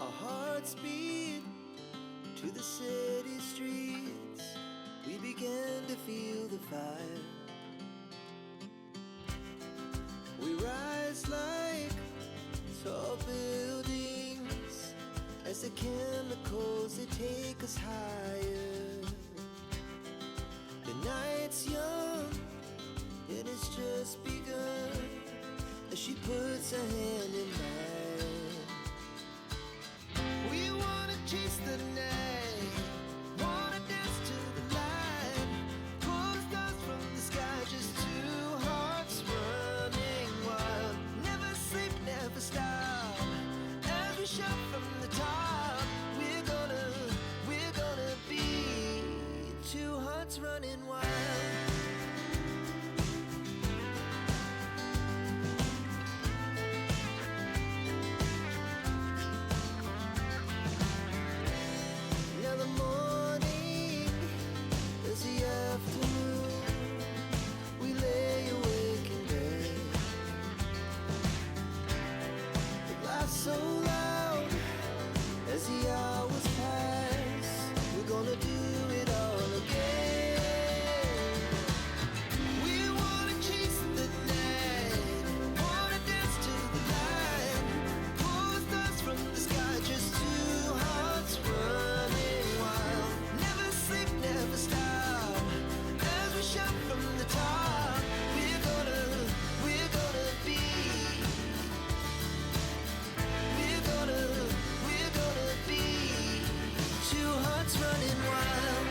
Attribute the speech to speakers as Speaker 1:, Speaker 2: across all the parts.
Speaker 1: Our hearts beat to the city streets. We began to feel the fire. We rise like tall buildings as the chemicals they take us higher. The night's young and it's just begun as she puts her hand in mine. We wanna chase the night, wanna dance to the light, pull the stars from the sky, just two hearts running wild. Never sleep, never stop, as we shout from the top. We're gonna be two hearts running wild. Now the morning is the afternoon. We lay awake in bed. It laughs so loud as the hours pass. We're gonna do it all again. We wanna chase the night, wanna dance to the light, pull the stars from the sky, just two hearts running wild. Never sleep, never stop, as we shout from the top. We're gonna be, we're gonna be two hearts running wild.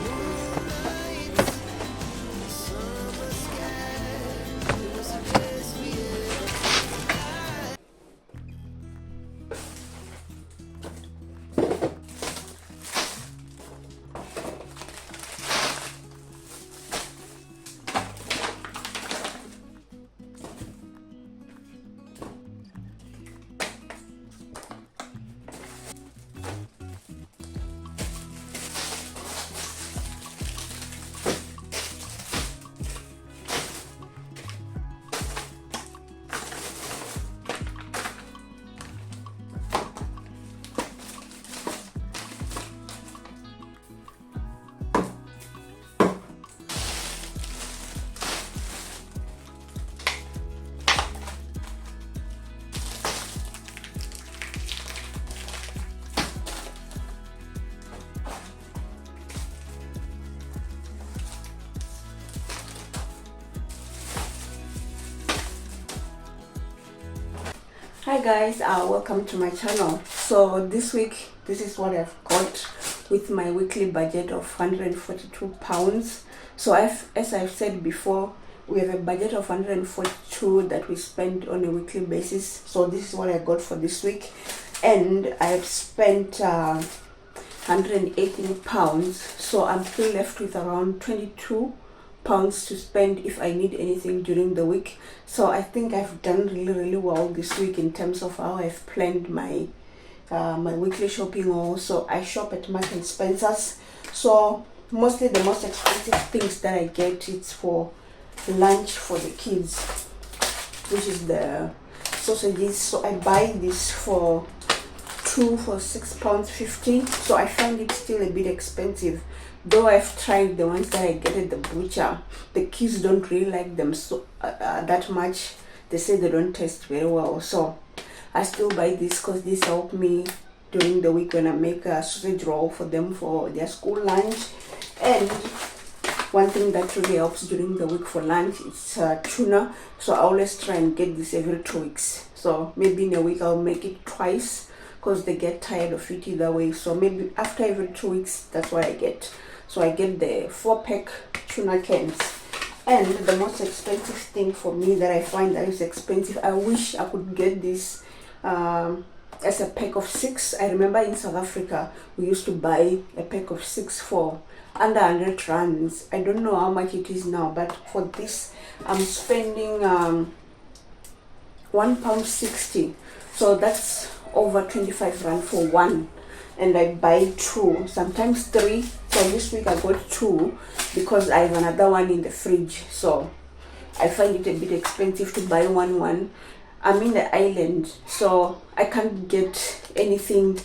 Speaker 1: Moonlight, summer sky, it was the best we ever had.
Speaker 2: Hi guys, welcome to my channel. So this week, this is what I've got with my weekly budget of £142. So as I've said before, we have a budget of 142 that we spend on a weekly basis. So this is what I got for this week, and I've spent £118. So I'm still left with around £22 to spend if I need anything during the week. So I think I've done really well this week in terms of how I've planned my my weekly shopping. Also, I shop at Marks and Spencer's. So mostly the most expensive things that I get, it's for lunch for the kids, which is the sausages. So I buy this for two for £6.50. So I find it still a bit expensive, though I've tried the ones that I get at the butcher. The kids don't really like them so that much. They say they don't taste very well, so I still buy this because this help me during the week when I make a sausage roll for them for their school lunch. And one thing that really helps during the week for lunch is tuna. So I always try and get this every 2 weeks. So maybe in a week I'll make it twice because they get tired of it either way. So maybe after every 2 weeks, that's what I get. So I get the 4-pack tuna cans. And the most expensive thing for me that I find that is expensive, I wish I could get this as a pack of 6. I remember in South Africa we used to buy a pack of 6 for under 100 rands. I don't know how much it is now, but for this I'm spending £1.60, so that's over 25 rand for one, and I buy 2, sometimes 3. So this week I got 2 because I have another one in the fridge, so I find it a bit expensive to buy one. I'm in the island, so I can't get anything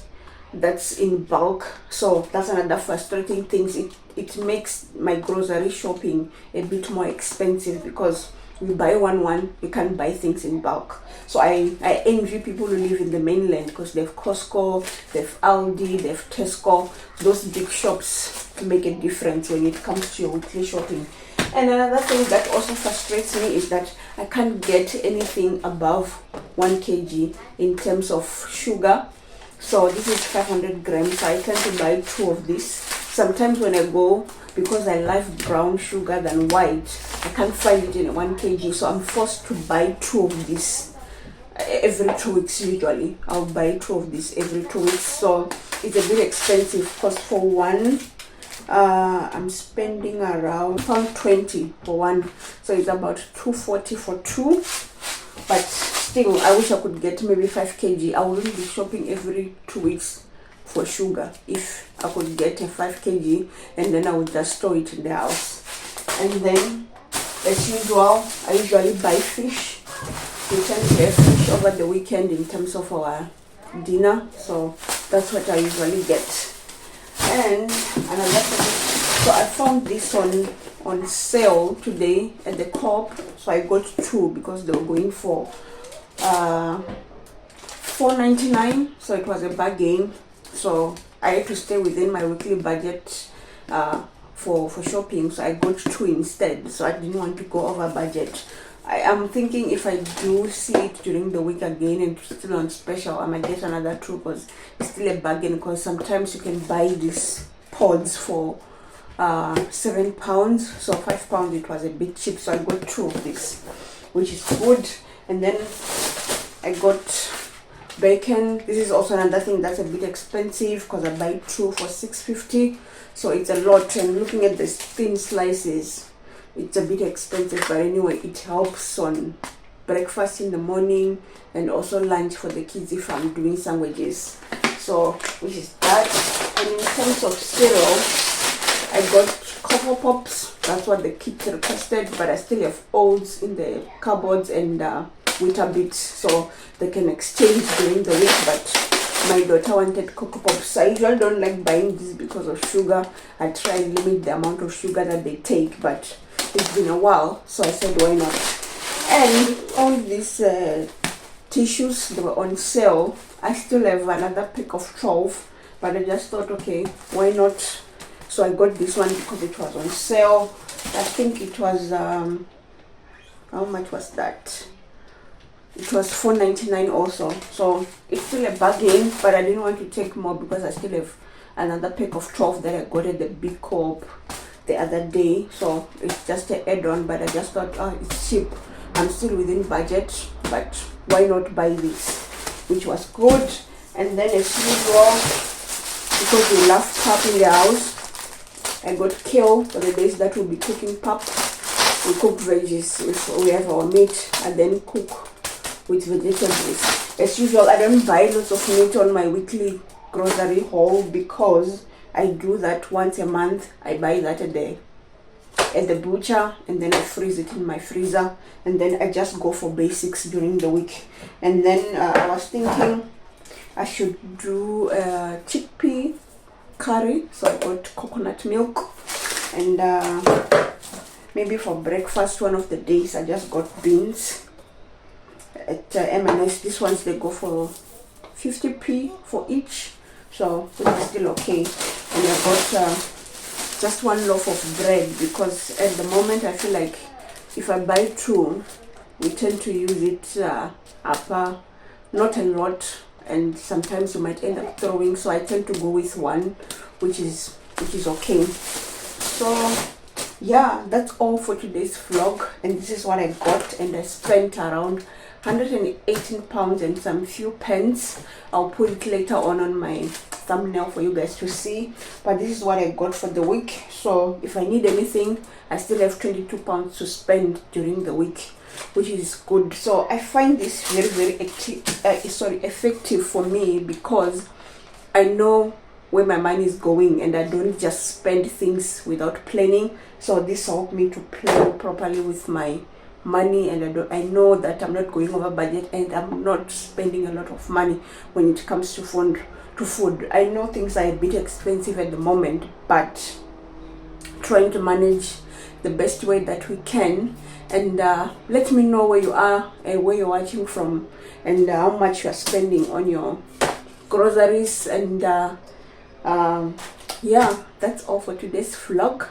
Speaker 2: that's in bulk, so that's another frustrating thing. It makes my grocery shopping a bit more expensive because we buy one, we can't buy things in bulk. So I envy people who live in the mainland because they have Costco, they have Aldi, they have Tesco. Those big shops make a difference when it comes to your weekly shopping. And another thing that also frustrates me is that I can't get anything above 1 kg in terms of sugar. So this is 500 grams, so I tend to buy 2 of this. Sometimes when I go, because I like brown sugar than white, I can't find it in 1 kg, so I'm forced to buy 2 of this every 2 weeks usually. I'll buy 2 of this every 2 weeks, so it's a bit expensive because for one, I'm spending around £20 for one, so it's about £2.40 for 2. But still, I wish I could get maybe 5 kg. I wouldn't be shopping every 2 weeks for sugar if I could get a 5 kg, and then I would just store it in the house. And then, as usual, I usually buy fish. We tend to have fish over the weekend in terms of our dinner, so that's what I usually get. And another thing, so I found this on sale today at the Co-op, so I got 2 because they were going for $4.99, so it was a bargain. So I had to stay within my weekly budget for shopping, so I got 2 instead, so I didn't want to go over budget. I am thinking if I do see it during the week again and it's still on special, I might get another 2 because it's still a bargain, because sometimes you can buy these pods for £7, so £5 it was a bit cheap, so I got 2 of this, which is good. And then I got bacon. This is also another thing that's a bit expensive because I buy 2 for £6.50, so it's a lot. And looking at the thin slices, it's a bit expensive, but anyway, it helps on breakfast in the morning and also lunch for the kids if I'm doing sandwiches. So which is that. And in terms of cereal, I got Cocoa Pops. That's what the kids requested, but I still have Oats in the cupboards and Weetabix, so they can exchange during the week. But my daughter wanted Cocoa Pops. I usually don't like buying this because of sugar. I try and limit the amount of sugar that they take, but it's been a while, so I said why not. And all these tissues, they were on sale. I still have another pack of 12, but I just thought, okay, why not? So I got this one because it was on sale. I think it was how much was that? It was $4.99 also, so it's still a bargain, but I didn't want to take more because I still have another pack of 12 that I got at the big Co-op the other day, so it's just an add-on. But I just thought, oh, it's cheap, I'm still within budget, but why not buy this, which was good. And then as usual, because we love pap in the house, I got kale for the days that we'll be cooking pap. We cook veggies, we have our meat and then cook with vegetables. As usual, I don't buy lots of meat on my weekly grocery haul because I do that once a month. I buy that at the butcher, and then I freeze it in my freezer, and then I just go for basics during the week. And then I was thinking I should do a chickpea curry, so I got coconut milk, and maybe for breakfast one of the days I just got beans at M&S. These ones, they go for 50p for each, so it's still okay. And I got just 1 loaf of bread because at the moment I feel like if I buy 2, we tend to use it up not a lot, and sometimes you might end up throwing, so I tend to go with 1, which is okay. So yeah, that's all for today's vlog, and this is what I got, and I spent around £118 and some few pence. I'll put it later on my thumbnail for you guys to see, but this is what I got for the week. So if I need anything, I still have £22 to spend during the week, which is good. So I find this very effective for me, because I know where my money is going and I don't just spend things without planning. So this helped me to plan properly with my money, and I know that I'm not going over budget and I'm not spending a lot of money when it comes to food. I know things are a bit expensive at the moment, but trying to manage the best way that we can. And let me know where you are and where you're watching from, and how much you are spending on your groceries. And yeah, that's all for today's vlog.